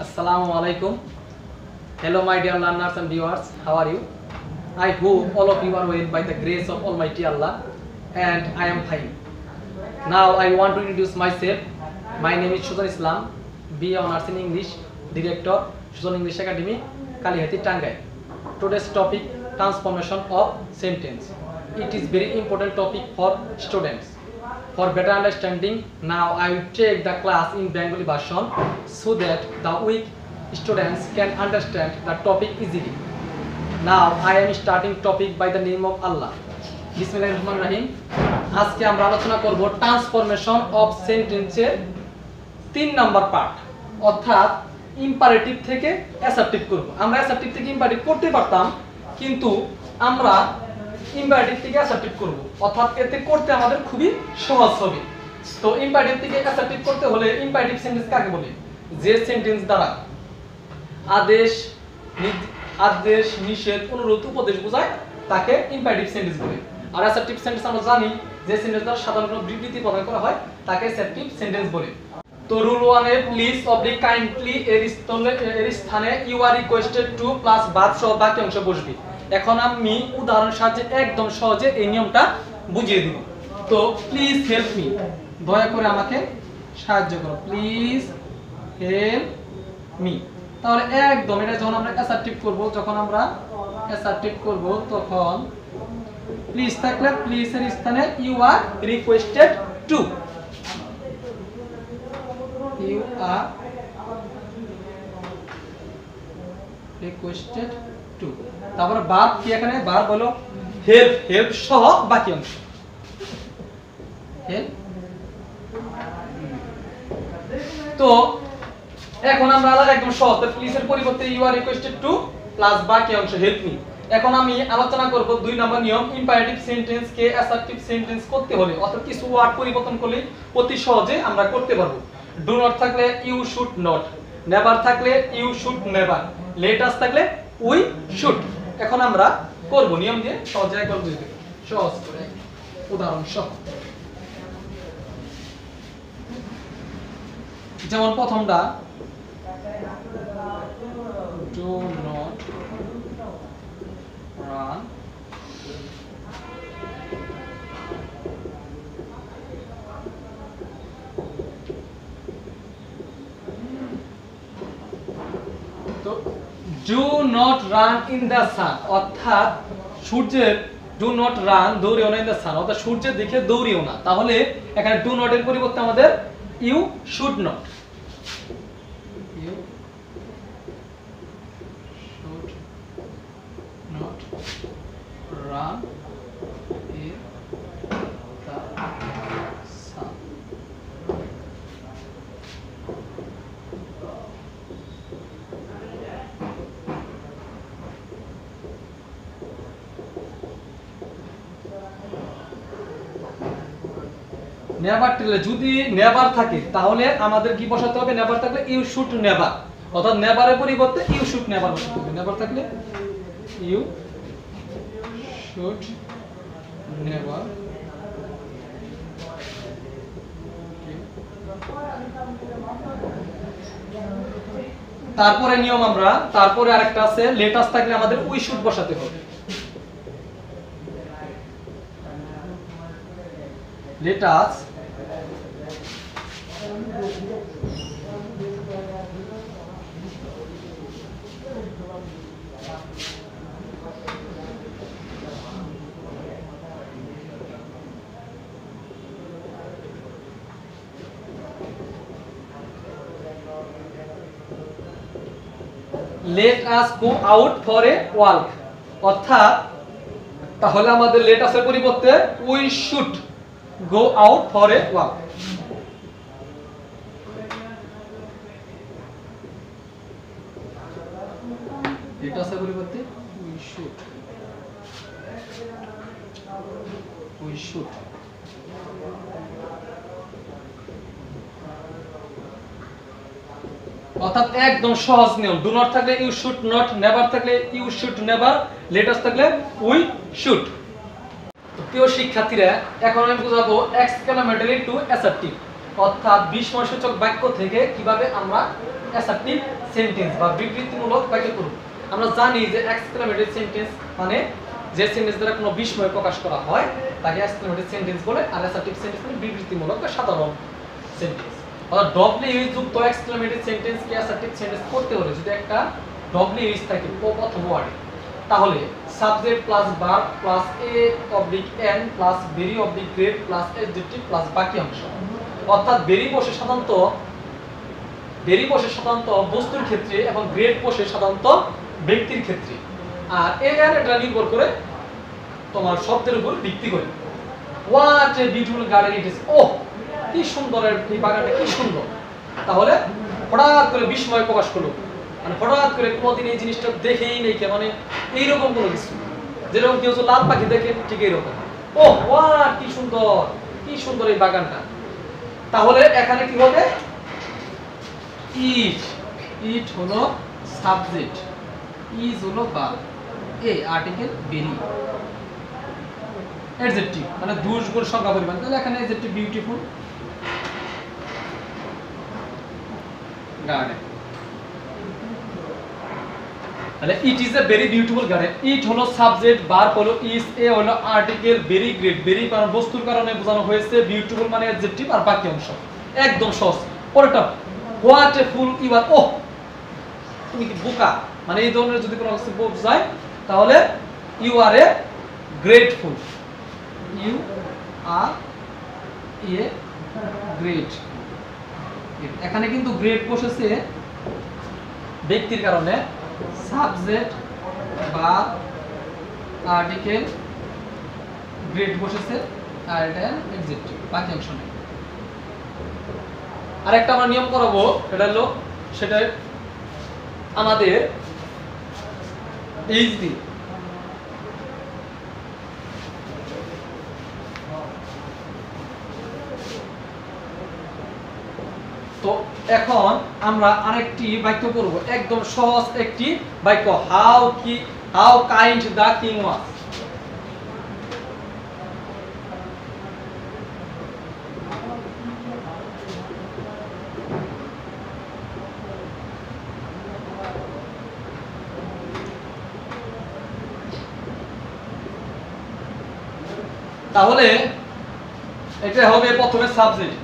Assalamu alaikum. Hello my dear learners and viewers. How are you? I hope all of you are well by the grace of Almighty Allah, and I am fine. Now I want to introduce myself. My name is Sujan, BA Honours in English, Director, Sujan English Academy, Kalihati-Tangail. Today's topic, transformation of sentence. It is very important topic for students. For better understanding, now I will take the class in Bengali version so that the weak students can understand the topic easily. Now I am starting topic by the name of Allah. Bismillahirrahmanirrahim. আজকে আমরা আলোচনা করব transformation of সেন্টেন্সের 3 number part, অর্থাৎ imperative থেকে assertive করব। আমরা assertive থেকে ইম্পারেটিভ করতে পারতাম, কিন্তু আমরা ইম্পারেটিভ থেকে অ্যাসার্টিভ করব, অর্থাৎ এতে করতে আমাদের খুবই সহজ হবে। তো ইম্পারেটিভ থেকে অ্যাসার্টিভ করতে হলে ইম্পারেটিভ সেন্টেন্স কাকে বলে? যে সেন্টেন্স দ্বারা আদেশ, নিষেধ, অনুরোধ, উপদেশ বোঝায় তাকে ইম্পারেটিভ সেন্টেন্স বলে। আর অ্যাসার্টিভ সেন্টেন্স আমরা জানি যে সেন্টেন্স দ্বারা সাধারণ কোনো বিবৃতি প্রদান করা হয় তাকে অ্যাসার্টিভ সেন্টেন্স বলে। তো রুল 1 এ প্লিজ অবলিক কাইন্ডলি এর স্থানে you are requested to plus verb সহ বাকি অংশ বসবে। এখন আমি উদাহরণের সাহায্যে একদম সহজে এই নিয়মটা বুঝিয়ে দিব। তো প্লিজ হেল্প মি, দয়া করে আমাকে সাহায্য করো, প্লিজ হেল্প মি। তাহলে একদম এটা যখন আমরা অ্যাসার্টিভ করব, তখন প্লিজ থাকলে প্লিজ এর স্থানে you are requested to, you are requested to. তারপরে ভার্ব কি? এখানে ভার্ব হলো হেল্প, হেল্প সহ বাকি অংশ হেল্প। তো এখন আমরা একদম সহজ, প্লিজ এর পরিবর্তে you are requested to plus বাকি অংশ হেল্প মি। এখন আমি আলোচনা করব 2 নম্বর নিয়ম, ইম্পারেটিভ সেন্টেন্স কে অ্যাসার্টিভ সেন্টেন্স করতে হলে অর্থাৎ কিছু ওয়ার্ড পরিবর্তন করলে অতি সহজে আমরা করতে পারবো। ডু নট থাকলে ইউ শুড নট, নেভার থাকলে you should never, let us থাকলে উই শুড। এখন আমরা করব নিয়ম দিয়ে সহজে একবার বুঝতে, সহজ করে উদাহরণ সহ। যেমন প্রথমটা, do not run তো do not run in the sun, অর্থাৎ সূর্যের do not run দৌড়িও না in the sun, অর্থাৎ সূর্যের দিকে দৌড়িও না। তাহলে এখানে do not এর পরিবর্তে আমাদের you should not, run in the sun। Never থাকলে, যদি নেভার থাকে তাহলে আমাদের কি বসাতে হবে? নেভার থাকলে ইউ শুড নেভার, অর্থাৎ নেভারের পরিবর্তে ইউ শুড নেভার বসাতে হবে। নেভার থাকলে ইউ should never, তারপরে নিয়ম আমরা, তারপরে আরেকটা আছে লেট আস থাকলে আমাদের উই শুড বসাতে হবে। Let us let us go out for a walk, অর্থাৎ তাহলে আমাদের let us এর পরিবর্তে we should go out for a walk। let us এর পরিবর্তে we should অর্থাৎ একদম সহজ নিয়ম। ডু নট থাকলে ইউ শুড নট, নেভার থাকলে you should never, let us থাকলে উই শুড। তো প্রিয় শিক্ষার্থীরা, এখন আমি বুঝাবো এক্সক্লেমেটরি টু অ্যাসার্টিভ, অর্থাৎ বিস্ময়সূচক বাক্য থেকে কিভাবে আমরা অ্যাসার্টিভ সেন্টেন্স বা বিবৃতিমূলক বাক্য করব। আমরা জানি যে এক্সক্লেমেটরি সেন্টেন্স মানে যে সেন্টেন্স দ্বারা কোনো বিস্ময় প্রকাশ করা হয় তাকে এক্সক্লেমেটরি সেন্টেন্স বলে, আর অ্যাসার্টিভ সেন্টেন্স মানে বিবৃতিমূলক বা সাধারণ সেন্টেন্স। অর্থাৎ ডব্লিউ যুক্ত এক্সক্লেমেটরি সেন্টেন্স কে অ্যাসার্টিভ সেন্টেন্স করতে হলে যদি একটা ডব্লিউ থাকে প্রথম ওয়ার্ডে, তাহলে subject plus verb plus a oblique an plus very oblique grade plus adjective plus বাকি অংশ। অর্থাৎ ভেরি বসে সাধারণত বস্তুর ক্ষেত্রে এবং গ্রেড বসে সাধারণত ব্যক্তির ক্ষেত্রে, আর এর এটা নির্ভর করে তোমার শব্দের উপর ভিত্তি করে। What a beautiful garden it is, ওহ কি সুন্দর এই বাগানটা, কি সুন্দর। তাহলে হঠাৎ করে বিস্ময় প্রকাশ করলো, মানে হঠাৎ করে কোনোদিন এই জিনিসটা দেখেই নেই, মানে এইরকম কোনো কিছু, যেরকম কেউ লাল পাখি দেখে ঠিক এইরকম, ও ওয়াও কি সুন্দর এই বাগানটা। তাহলে এখানে কি হবে, ইট হলো সাবজেক্ট, ইজ হলো ভার্ব, এ আর্টিকেল, ভেরি অ্যাডজেক্টিভ মানে ২ গুণ সংখ্যা পরিমাণ। তাহলে এখানে অ্যাডজেক্টিভ বিউটিফুল গার্ডেন, তাহলে it is a very beautiful garden. It হলো সাবজেক্ট, ভার্ব হলো ইজ, এ হলো আর্টিকেল, ভেরি গ্রেট, ভেরি কারণ বস্তুর কারণে বোঝানো হয়েছে, বিউটিফুল মানে অ্যাডজেক্টিভ, আর বাকি অংশ একদম সহজ। পরেরটা হোয়াট এ ফুল ইউ আর, ওহ তুমি কি বোকা, মানে এই ধরনের যদি কোনো কিছু বোঝায় তাহলে you are a grateful, you are a great. এখানে কিন্তু গ্রেট বসেছে ব্যক্তির কারণে, সাবজেক্ট বা আর্টিকেল, গ্রেট বসেছে আর এটা অ্যাডজেক্টিভ, বাকি অংশ নেই। আরেকটা আমরা নিয়ম করাবো, সেটা আমাদের এইচ দিয়ে। তো এখন আমরা আরেকটি বাক্য করব, একদম সহজ একটি বাক্য, how kind the king was. তাহলে এটা হবে প্রথমে সাবজেক্ট,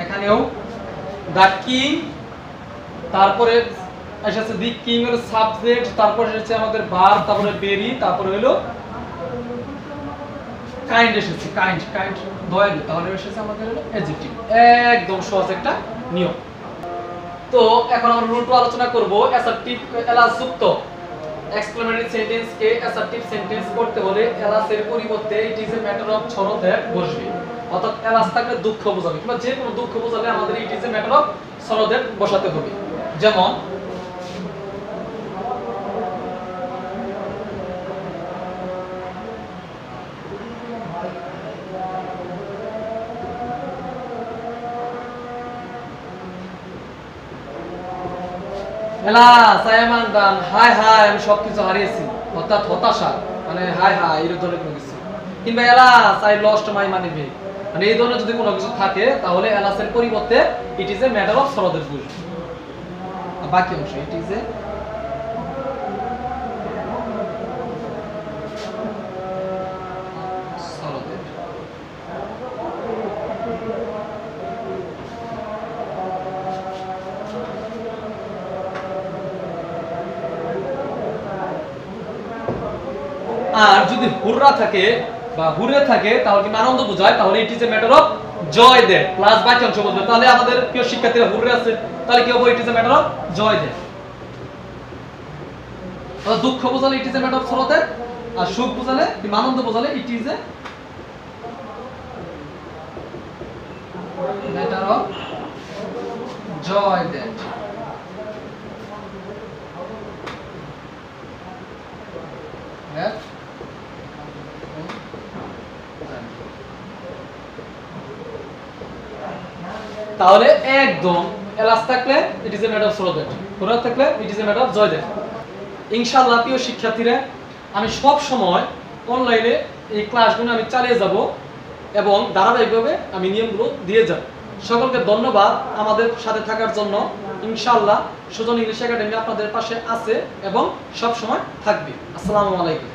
এখানেও দা কিং, তারপরে এসেছে দি কিং এর সাবজেক্ট, তারপরে এসেছে আমাদের ভার্ব, তারপরে ভেরি, তারপরে হলো কাইন্ড এসেছে, কাইন্ড দয়ালু, তাহলে এসেছে আমাদের হলো অ্যাডজেক্টিভ। একদম সহজ একটা নিয়ম। তো এখন আমরা রুল 2 আলোচনা করব। অ্যাসার্টিভ এলাস যুক্ত এক্সক্লেমেটরি সেন্টেন্স কে অ্যাসার্টিভ সেন্টেন্স করতে হলে এলাস এর পরিবর্তে it is a matter of sorrow বসবে। অর্থাৎ এলাস থাকলে দুঃখ বোঝাবে, কিংবা যে কোনো দুঃখ বোঝালে আমাদের it is a matter of sorrow বসাতে হবে। যেমন এলাস আই এম আনডান, হাই আমি সবকিছু হারিয়েছি, অর্থাৎ হতাশা, মানে হাই এই ধরনের কোনো কিছু। কিংবা alas I lost my money bag, মানে এই ধরনের যদি কোনো কিছু থাকে তাহলে এলাসের পরিবর্তে it is a matter of sorrow বসবে। বাকি অংশ ইট ইজ এ আর যদি হুররা থাকে বা হুরে থাকে তাহলে কি আনন্দ বোঝায়, তাহলে it is a matter of joy that plus বাকি অংশ বলবে। তাহলে আমাদের প্রিয় শিক্ষার্থীরা হুররে আছে, তাহলে কি হবে, it is a matter of joy that. আর দুঃখ বোঝালে it is a matter of sorrow that, আর সুখ বোঝালে কি আনন্দ বোঝালে it is a matter of joy that. তাহলে একদম এলাস থাকলে it is a matter of sorrow that, hurrah থাকলে it is a matter of joy that. ইনশাআল্লাহ প্রিয় শিক্ষার্থীরা, আমি সব সময় অনলাইনে এই ক্লাসগুলো আমি চালিয়ে যাব এবং ধারাবাহিকভাবে আমি নিয়মগুলো দিয়ে যাব। সকলকে ধন্যবাদ আমাদের সাথে থাকার জন্য। ইনশাআল্লাহ সুজন ইংলিশ একাডেমি আপনাদের পাশে আছে এবং সব সময় থাকবে। আসসালামু আলাইকুম।